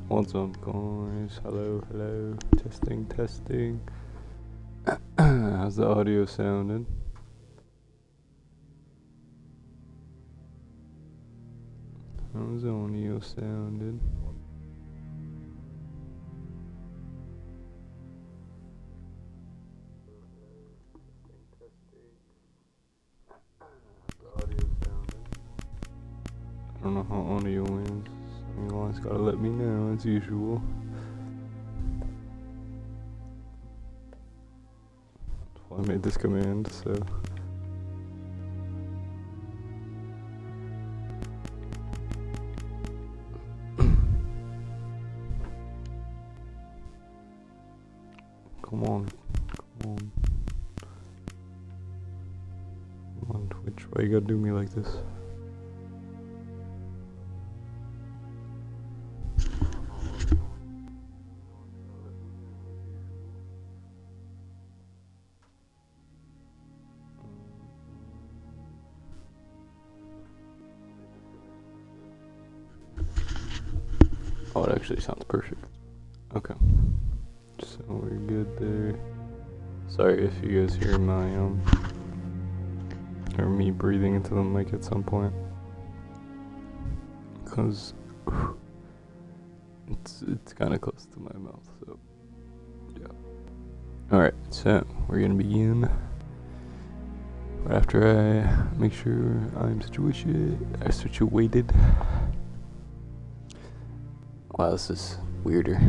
What's up, guys? Hello, hello. Testing, testing. How's the audio sounding? How's the audio sounding? I don't know how audio is. You guys gotta let me know as usual. That's why I made this command, so. Come on, come on. Come on, Twitch, why you gotta do me like this? Oh, it actually sounds perfect. Okay. So we're good there. Sorry if you guys hear my or me breathing into the mic at some point, cause it's kind of close to my mouth. So yeah. All right. So we're gonna begin right after I make sure I'm situated. Wow, this is weirder.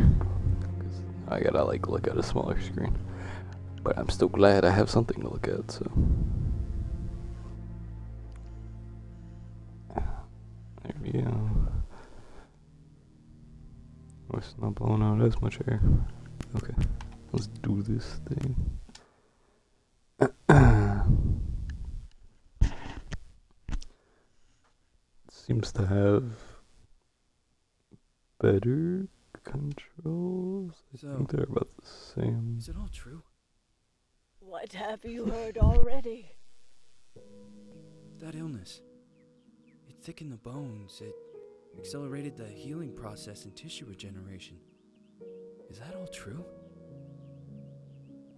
I gotta look at a smaller screen, but I'm still glad I have something to look at. So there we go. Oh, it's not blowing out as much air. Okay, let's do this thing. It seems to have better controls. I think they're about the same. Is it all true? What have you heard already? That illness. It thickened the bones. It accelerated the healing process and tissue regeneration. Is that all true?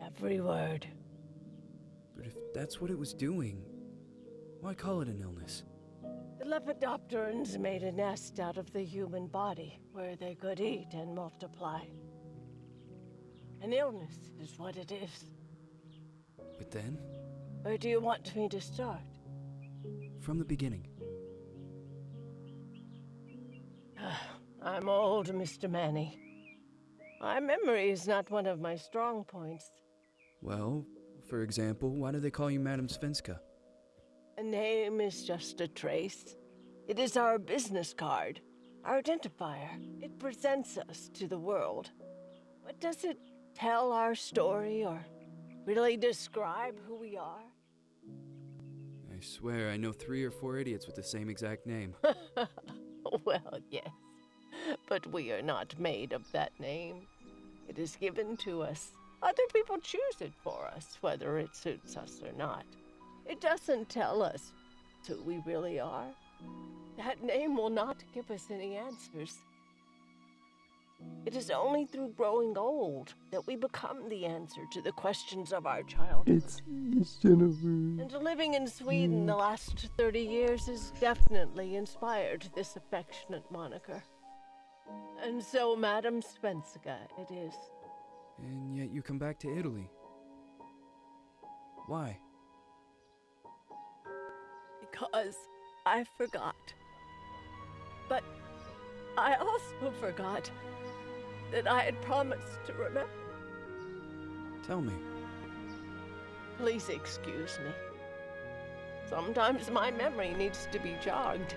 Every word. But if that's what it was doing, why call it an illness? The Lepidopterans made a nest out of the human body where they could eat and multiply. An illness is what it is. But then, Where do you want me to start? from the beginning. I'm old, Mr. Manny. My memory is not one of my strong points. Well, for example, why do they call you Madame Svenska? A name is just a trace. It is our business card, our identifier. It presents us to the world. But does it tell our story or really describe who we are? I swear I know 3 or 4 idiots with the same exact name. Well, yes. But we are not made of that name. It is given to us. Other people choose it for us, whether it suits us or not. It doesn't tell us who we really are. That name will not give us any answers. It is only through growing old that we become the answer to the questions of our childhood. It's Jennifer. And living in Sweden the last 30 years has definitely inspired this affectionate moniker. And so, Madam Svenska, it is. And yet you come back to Italy. Why? Because I forgot. But I also forgot that I had promised to remember. Tell me. Please excuse me. Sometimes my memory needs to be jogged.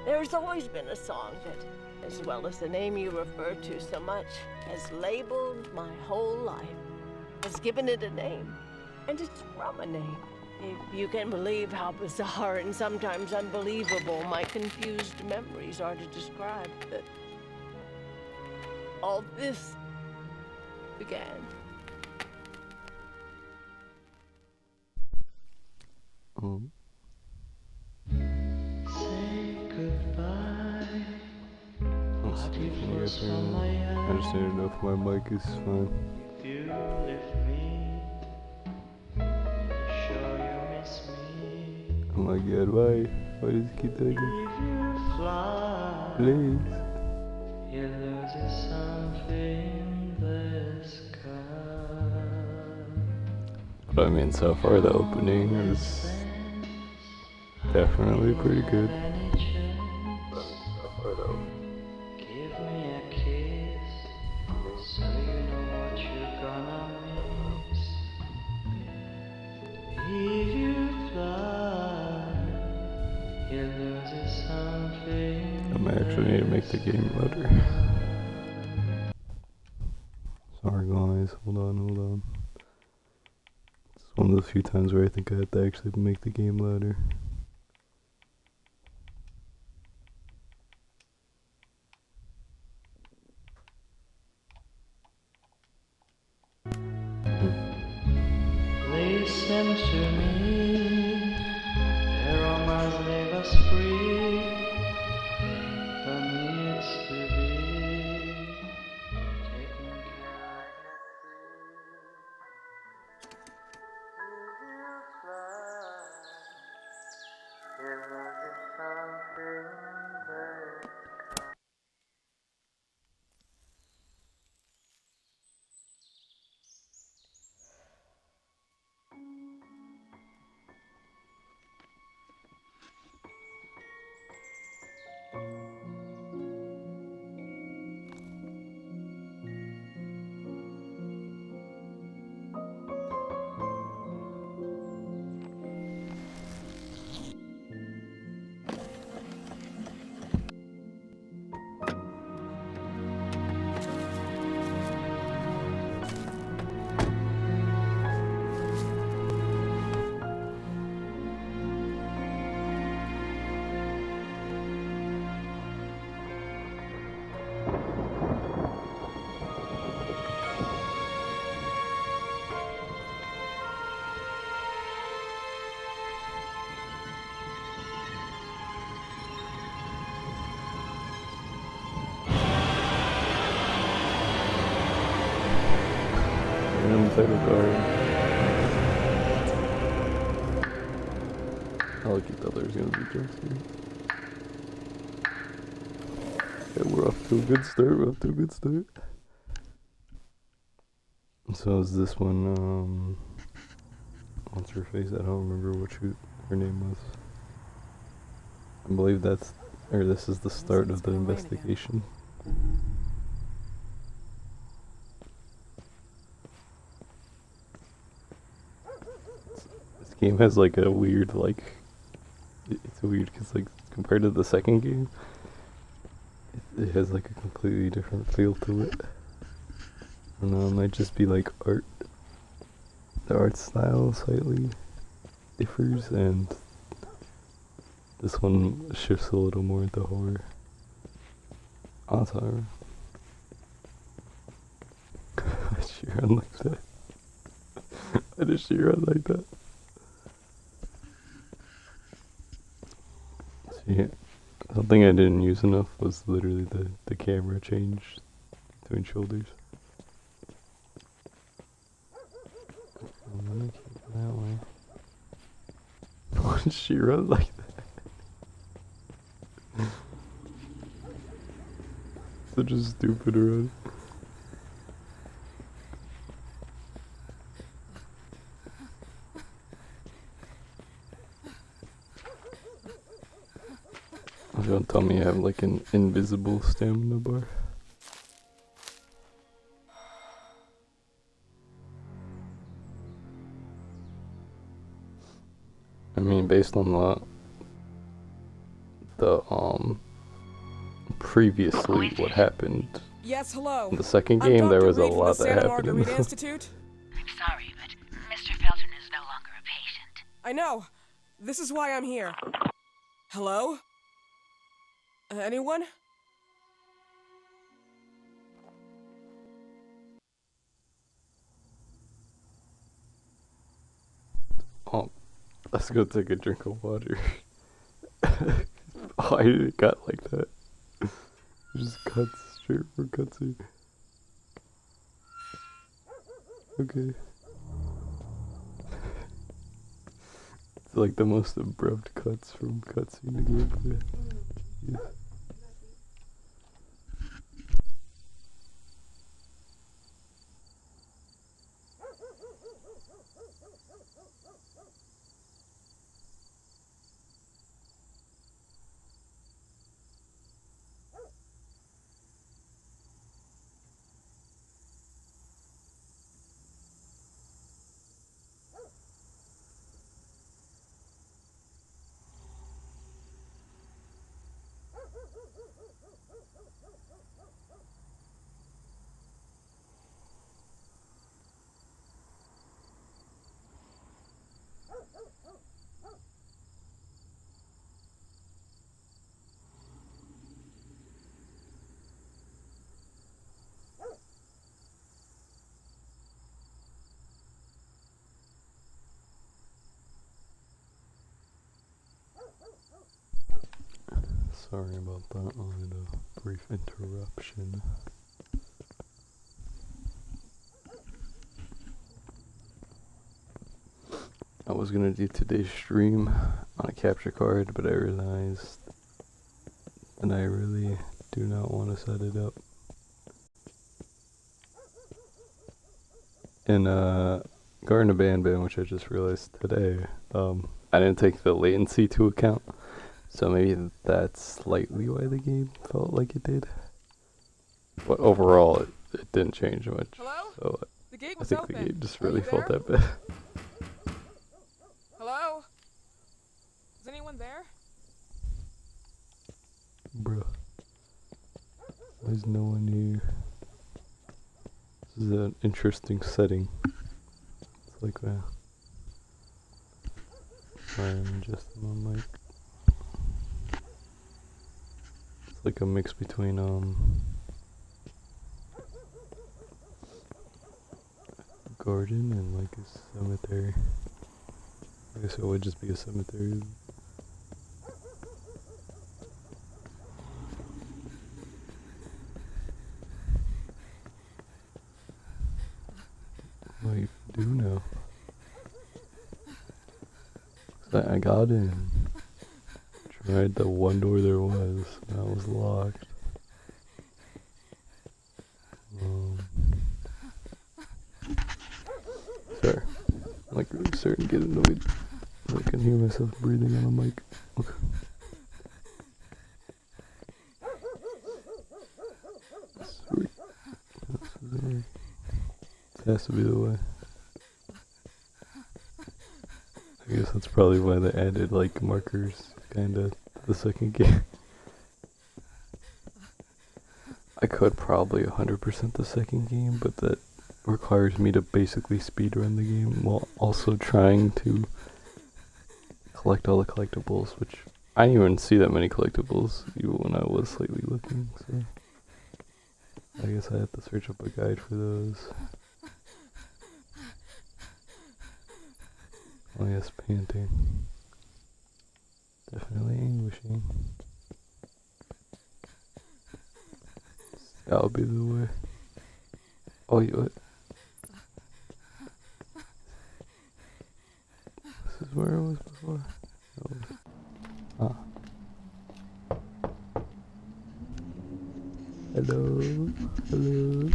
There's always been a song that, as well as the name you refer to so much, has labeled my whole life, has given it a name, and it's from a name. If you can believe how bizarre and sometimes unbelievable my confused memories are to describe that all this began. Say goodbye. Can you guys hear understand enough. My mic is fine. If you lift me, sure you miss me. Oh my god, why? Why does it keep doing it? If you fly, Please. you lose something in the sky. But I mean, so far the opening is definitely pretty good. Give me a kiss, so you know what you're gonna miss. If you fly, you lose something. I might actually need to make the game louder. Sorry guys, hold on. It's one of those few times where I think I have to actually make the game louder. Listen to me, aromas leave us free. For me it's to be taken care of. Random title card. I like it thought there was gonna be jump scare. Yeah, we're off to a good start. So is this one, what's her face? I don't remember what her name was. I believe this is the start of the investigation. This game has like a weird, it's weird because like compared to the second game, it has like a completely different feel to it. I don't know, it might just be like art. The art style slightly differs, and this one shifts a little more into horror. Awesome. Why did she run like that? Why did she run like that? See, something I didn't use enough was literally the camera change between shoulders. I'm gonna keep it that way. Why did she run like that? Such a stupid run. Don't tell me I have like an invisible stamina bar. I mean, based on the previously what happened Yes, hello. in the second I'm game, Dr. there was a Reed from lot the that Santa happened in Margarita this. Institute. I'm sorry, but Mr. Felton is no longer a patient. I know. This is why I'm here. Hello? Anyone? Oh, let's go take a drink of water. Why did it cut like that? It just cuts straight for cutscene. Okay. It's like the most abrupt cuts from cutscene to gameplay. Yes. Sorry about that. I had a brief interruption. I was gonna do today's stream on a capture card, but I realized that I really do not want to set it up. In Garden of Banban, which I just realized today, I didn't take the latency into account, so maybe that's slightly why the game felt like it did. But overall, it didn't change much. Hello? So The gate I was think open. the game just Are you really felt there? that bad. Hello? Is anyone there? Bruh. There's no one here. This is an interesting setting. It's like I'm just on my mic. It's like a mix between a garden and like a cemetery. I guess it would just be a cemetery. Well, you do know. I got in. Tried the one door there was. That was locked. Sorry. I'm like really starting to get annoyed. I can hear myself breathing on the mic. Okay. Sweet. This has to be the way. I guess that's probably why they added like markers kinda to the second game. I could probably 100% the second game, but that requires me to basically speedrun the game while also trying to collect all the collectibles, which I didn't even see that many collectibles even when I was slightly looking, so I guess I have to search up a guide for those. Oh yes, panting. Definitely anguishing. That'll be the way. Oh, you what? This is where I was before. Ah. Hello? Hello?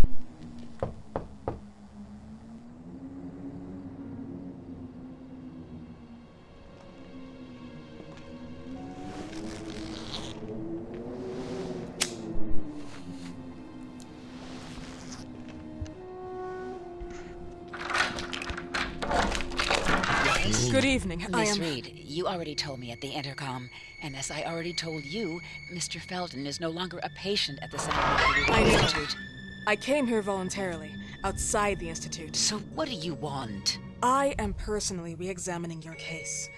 Good evening. I Miss am. Reed, you already told me at the intercom, and as I already told you, Mr. Felton is no longer a patient at the Scientific I know. Institute. I came here voluntarily, outside the Institute. So what do you want? I am personally re-examining your case.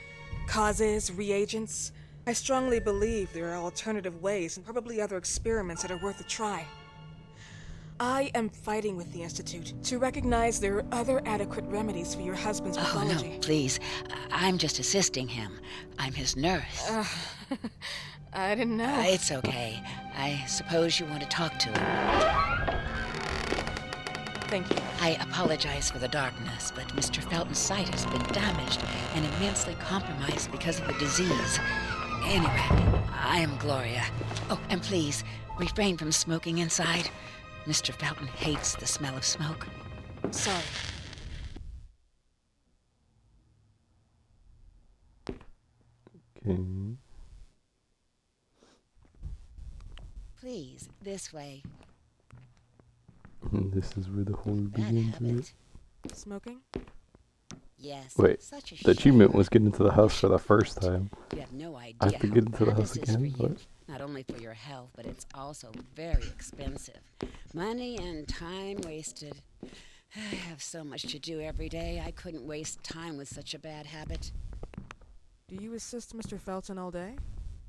Causes, reagents. I strongly believe there are alternative ways and probably other experiments that are worth a try. I am fighting with the Institute to recognize there are other adequate remedies for your husband's Oh, pathology. no, please. I'm just assisting him. I'm his nurse. I didn't know. It's okay. I suppose you want to talk to him. Thank you. I apologize for the darkness, but Mr. Felton's sight has been damaged and immensely compromised because of the disease. Anyway, I am Gloria. Oh, and please, refrain from smoking inside. Mr. Felton hates the smell of smoke. Sorry. Okay. Please, this way. And this is where the horror That begins, right? habit. Smoking? Yes. Wait, such a the achievement shame. was get into the house for the first time. You have no idea. I have to how get into the bad house this is again? for you. What? Not only for your health, but it's also very expensive. Money and time wasted. I have so much to do every day. I couldn't waste time with such a bad habit. Do you assist Mr. Felton all day?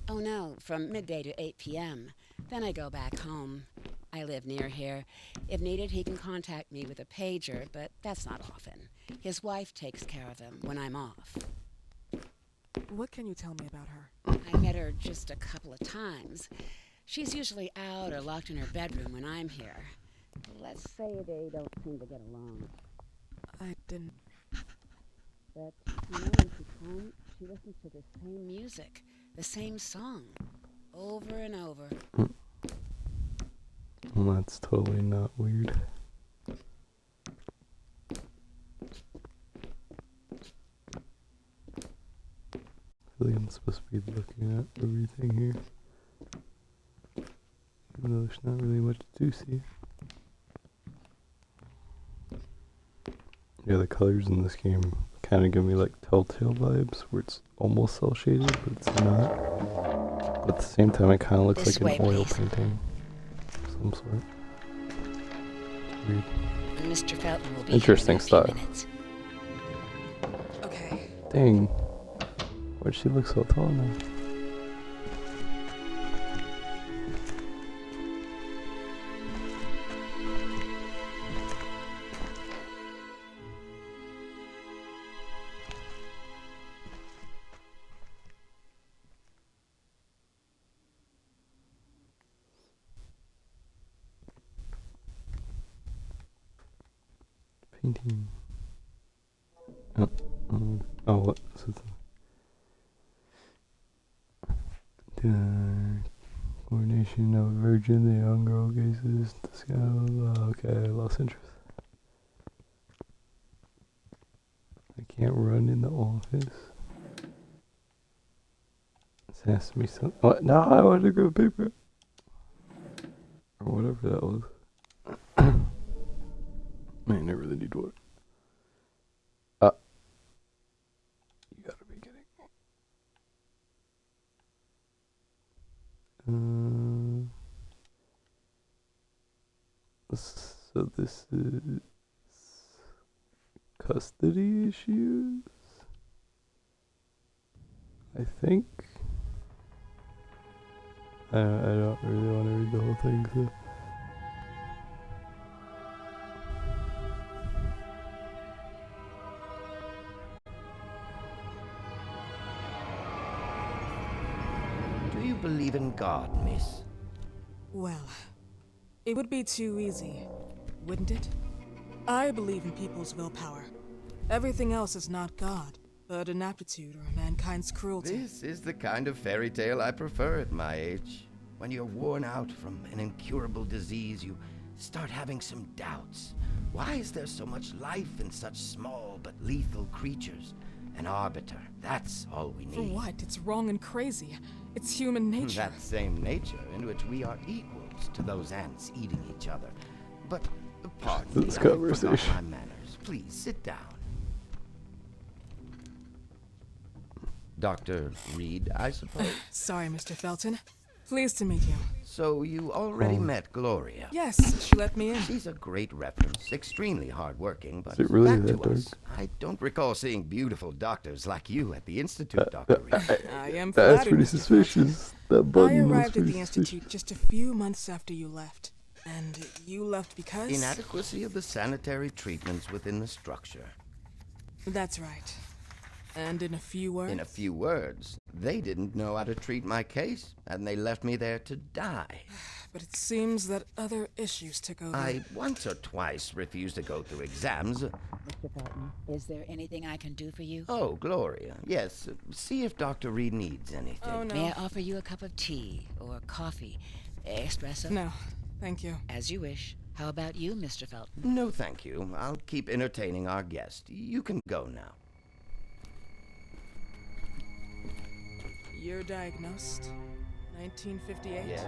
Oh no, from midday to 8 p.m. Then I go back home. I live near here. If needed, he can contact me with a pager, but that's not often. His wife takes care of him when I'm off. What can you tell me about her? I met her just a couple of times. She's usually out or locked in her bedroom when I'm here. Let's say they don't seem to get along. I didn't. But, when she's home, she listens to the same music, the same song, over and over. Well, that's totally not weird. I feel like I'm supposed to be looking at everything here. Even though there's not really much to see. Yeah, the colors in this game kind of give me like Telltale vibes, where it's almost cel shaded, but it's not. But at the same time, it kind of looks This like an way, oil please. painting of some sort. It's weird. Mr. Felton will be Interesting here in a few style. minutes. Okay. Dang. Why'd she look so tall now? Painting. Oh, what? So it's coordination of a virgin, the young girl gazes at the sky. Okay, I lost interest. I can't run in the office. This has to be some. What? No, I want to grab paper. Or whatever that was. Man, I really need water. You gotta be kidding me. So this is custody issues, I think. I don't really want to read the whole thing, so. Do you believe in God, miss? Well, it would be too easy, wouldn't it? I believe in people's willpower. Everything else is not God, but an aptitude or mankind's cruelty. This is the kind of fairy tale I prefer at my age. When you're worn out from an incurable disease, you start having some doubts. Why is there so much life in such small but lethal creatures? An arbiter, that's all we need. For what? It's wrong and crazy. It's human nature. That same nature in which we are equals to those ants eating each other. But, pardon me, This I forgot conversation. my manners. Please, sit down. Dr. Reed, I suppose. Sorry, Mr. Felton. Pleased to meet you. So you already met Gloria. Yes, she let me in. She's a great reference, extremely hardworking, but Is it really back that to us. dark? I don't recall seeing beautiful doctors like you at the Institute, Dr. Reed. I am That's flattered, pretty Mr. suspicious. That Felton. I button was arrived at pretty the suspicious. Institute just a few months after you left. And you left because? Inadequacy of the sanitary treatments within the structure. That's right. And in a few words? In a few words, they didn't know how to treat my case, and they left me there to die. but it seems that other issues took over. I once or twice refused to go through exams. Mr. Felton, is there anything I can do for you? Oh, Gloria. Yes. See if Dr. Reed needs anything. Oh, no. May I offer you a cup of tea or coffee? Espresso? No, thank you. As you wish. How about you, Mr. Felton? No, thank you. I'll keep entertaining our guest. You can go now. You're diagnosed? 1958? Yes,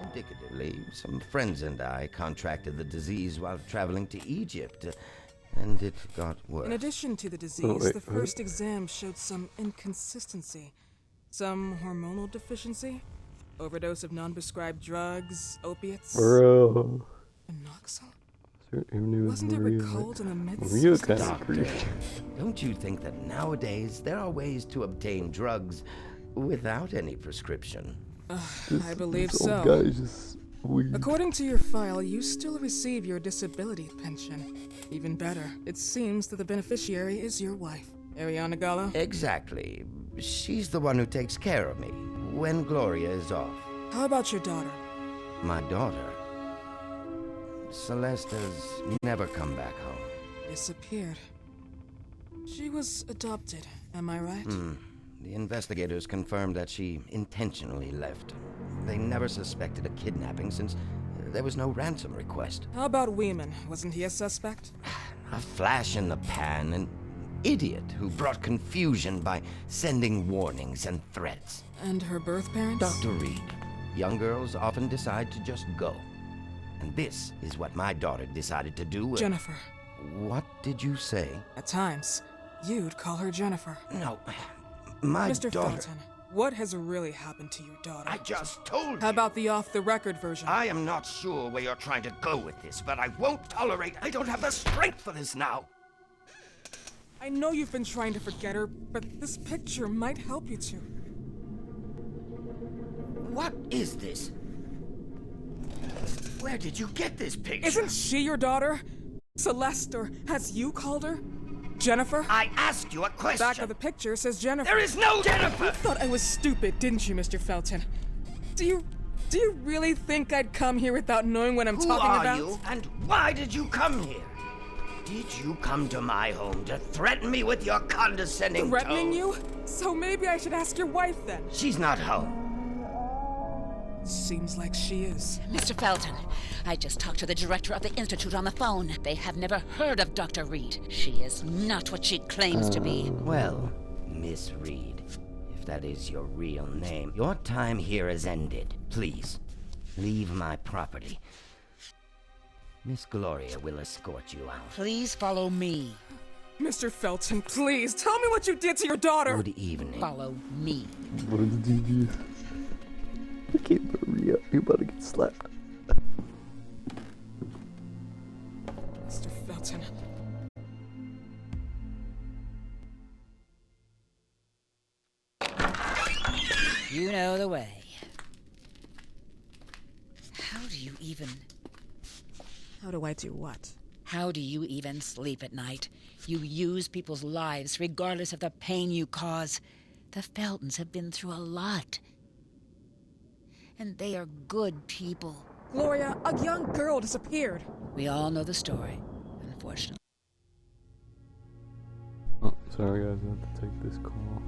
indicatively. Some friends and I contracted the disease while traveling to Egypt, and it got worse. In addition to the disease, the first exam showed some inconsistency. Some hormonal deficiency? Overdose of non-prescribed drugs, opiates? Bro. Monoxide? Who knew Wasn't it Maria? recalled in the midst Maria of kind of Doctor, creepy. don't you think that nowadays there are ways to obtain drugs without any prescription? I believe This so. old guy's just weird. According to your file, you still receive your disability pension. Even better, it seems that the beneficiary is your wife, Ariana Gallo. Exactly. She's the one who takes care of me when Gloria is off. How about your daughter? My daughter, Celeste, has never come back home. Disappeared. She was adopted, am I right? The investigators confirmed that she intentionally left. They never suspected a kidnapping since there was no ransom request. How about Weeman? Wasn't he a suspect? A flash in the pan, an idiot who brought confusion by sending warnings and threats. And her birth parents? Dr. Reed, young girls often decide to just go. And this is what my daughter decided to do. Jennifer. What did you say? At times, you'd call her Jennifer. No, my Mr. daughter. Felton, what has really happened to your daughter? I just told you. How about the off-the-record version? I am not sure where you're trying to go with this, but I won't tolerate. I don't have the strength for this now. I know you've been trying to forget her, but this picture might help you to. What is this? Where did you get this picture? Isn't she your daughter? Celeste, or has you called her? Jennifer? I asked you a question. Back of the picture says Jennifer. There is no Jennifer! You thought I was stupid, didn't you, Mr. Felton? Do you really think I'd come here without knowing what I'm Who talking are about? you, and why did you come here? Did you come to my home to threaten me with your condescending Threatening tone? you? So maybe I should ask your wife then. She's not home. Seems like she is. Mr. Felton, I just talked to the director of the Institute on the phone. They have never heard of Dr. Reed. She is not what she claims to be. Well, Miss Reed, if that is your real name, your time here has ended. Please, leave my property. Miss Gloria will escort you out. Please follow me. Mr. Felton, please, tell me what you did to your daughter! Good evening. Follow me. What are the DVs? Look at Maria. You about to get slapped. Mr. Felton. You know the way. How do you even... How do I do what? How do you even sleep at night? You use people's lives regardless of the pain you cause. The Feltons have been through a lot. And they are good people. Gloria, a young girl disappeared. We all know the story, unfortunately. Oh, sorry guys, I have to take this call.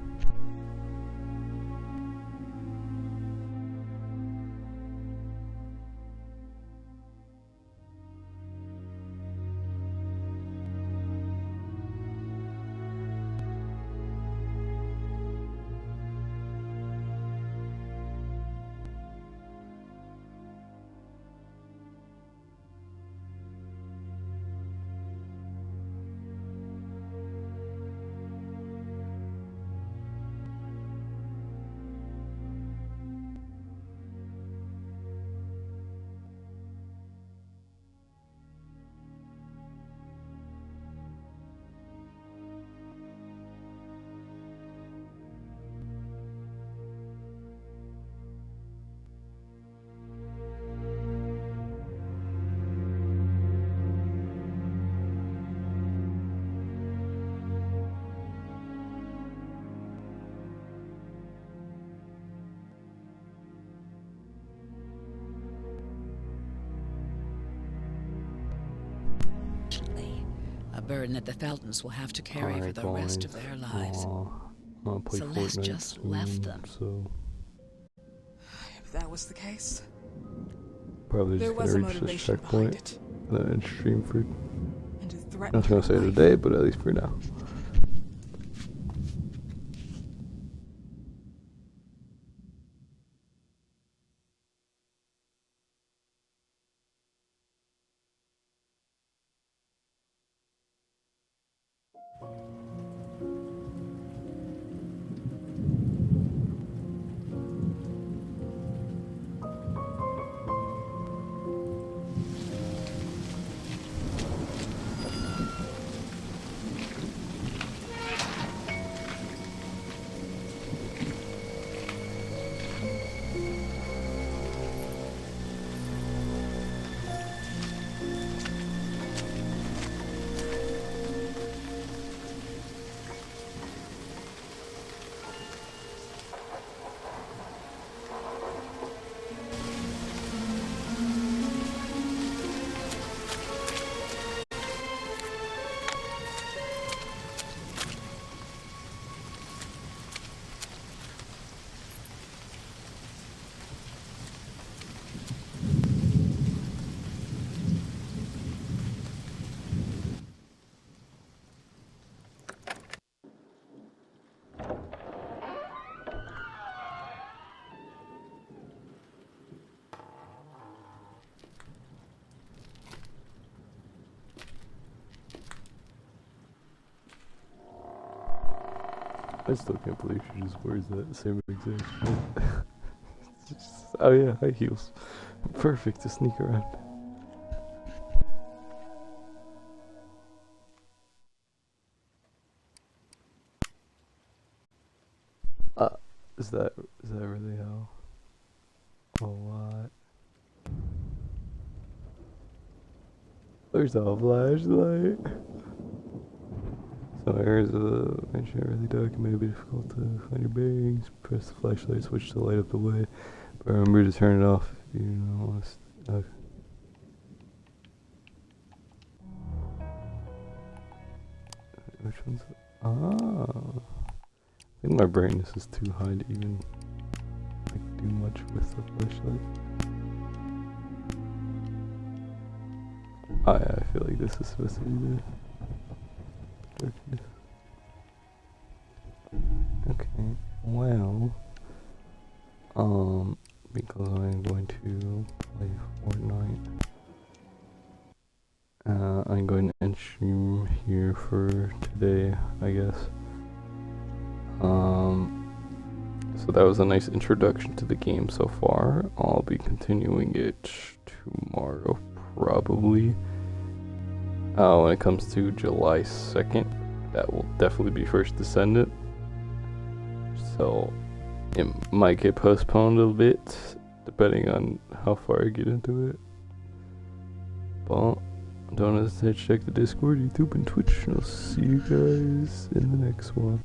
burden that the Feltons will have to carry for Alright, the rest of guys. their lives. I'm gonna play Celeste Fortnite just left soon, them. so If that was the case, probably there just was a gonna reach this motivation behind checkpoint it. and then stream for. And to I threaten was gonna her say life. today, but at least for now. I still can't believe she just wears that same exact shit. Oh yeah, high heels. Perfect to sneak around. Is that really how? Oh what? There's a flashlight. Some areas of the mansion are really dark and may be difficult to find your bearings. Press the flashlight switch to light up the way, but remember to turn it off if you don't want to. Okay. Which one's? Ah, I think my brightness is too high to even like do much with the flashlight. Oh yeah, I feel like this is supposed to be the darkness. Okay, well, because I'm going to play Fortnite, I'm going to end stream here for today, I guess. So that was a nice introduction to the game so far. I'll be continuing it tomorrow, probably. When it comes to July 2nd, that will definitely be first descendant. So it might get postponed a bit, depending on how far I get into it. But don't hesitate to check the Discord, YouTube, and Twitch. And I'll see you guys in the next one.